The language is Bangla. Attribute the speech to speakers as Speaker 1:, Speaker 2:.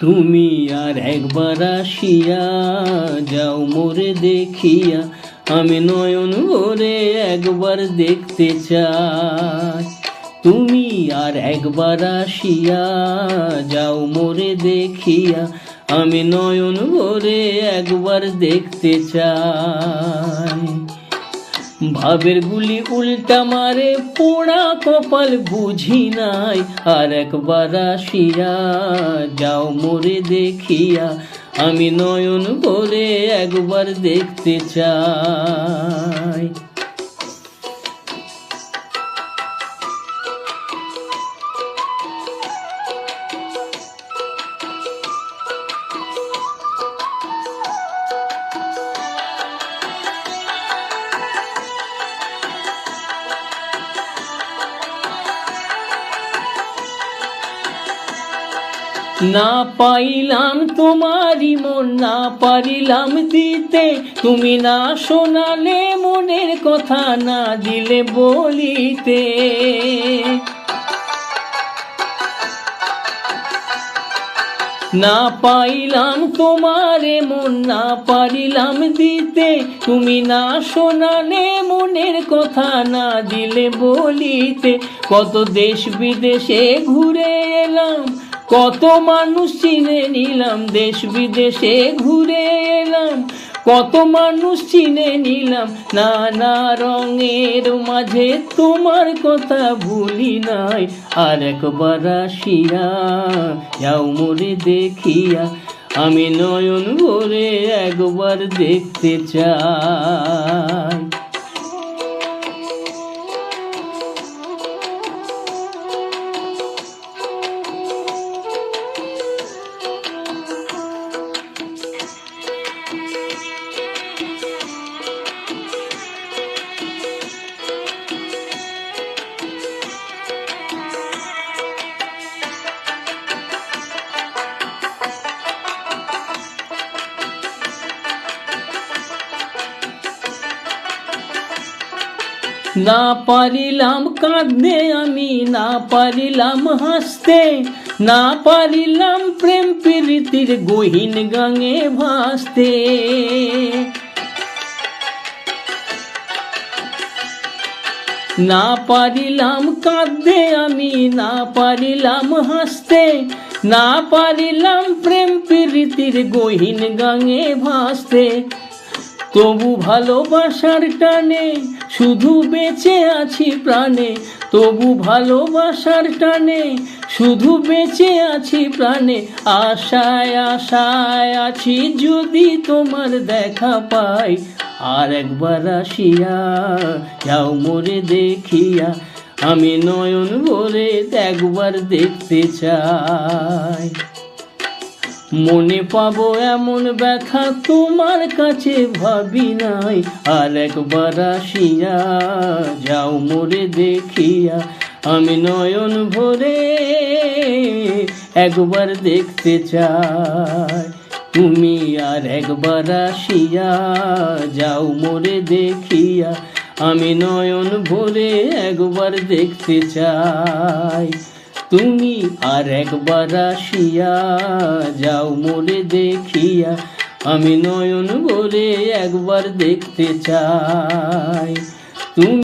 Speaker 1: তুমি আর একবার আসিয়া যাও মোরে দেখিয়া, আমি নয়ন ভরে একবার দেখতে চাই। তুমি আর একবার আসিয়া যাও মোরে দেখিয়া, আমি নয়ন ভরে একবার দেখতে চাই। ভাবের গুলি উল্টা মারে পোড়া কপাল বুঝি নাই, আর একবার আসিয়া যাও মোরে দেখিয়া, আমি নয়ন ভরে একবার দেখতে চাই। না পাইলাম তোমারই মন, না পারিলাম দিতে, তুমি না শোনালে মনের কথা, না দিলে বলিতে। না পাইলাম তোমারে মন, না পারিলাম দিতে, তুমি না শোনালে মনের কথা, না দিলে বলিতে। কত দেশ বিদেশে ঘুরে এলাম, কত মানুষ চিনে নিলাম, দেশ বিদেশে ঘুরে এলাম, কত মানুষ চিনে নিলাম। নানা রঙের মাঝে তোমার কথা ভুলি নাই, আর একবার আসিয়া যাও মোরে দেখিয়া, আমি নয়ন ভরে একবার দেখতে চাই। না পারিলাম কাঁদতে আমি, না পারিলাম হাসতে, না পারিলাম প্রেম প্রীতির গহীন গাঙে ভাসতে। না পারিলাম কাঁদতে আমি, না পারিলাম হাসতে, না পারিলাম প্রেম প্রীতির গহীন গাঙে ভাসতে। তবু ভালোবাসার টানে শুধু বেঁচে আছি প্রাণে, তবু ভালোবাসার টানে শুধু বেঁচে আছি প্রাণে। আশায় আশায় আছি যদি তোমার দেখা পাই, আর একবার আসিয়া যাও মোরে দেখিয়া, আমি নয়ন ভরে একবার দেখতে চাই। মনে পাবো এমন ব্যথা তোমার কাছে ভাবি নাই, আর একবার আসিয়া যাও মোরে দেখিয়া, আমি নয়ন ভরে একবার দেখতে চাই। তুমি আর একবার আসিয়া যাও মোরে দেখিয়া, আমি নয়ন ভরে একবার দেখতে চাই। তুমি আর একবার আসিয়া যাও মোরে দেখিয়া, আমি নয়ন ভরে একবার দেখতে চাই। তুমি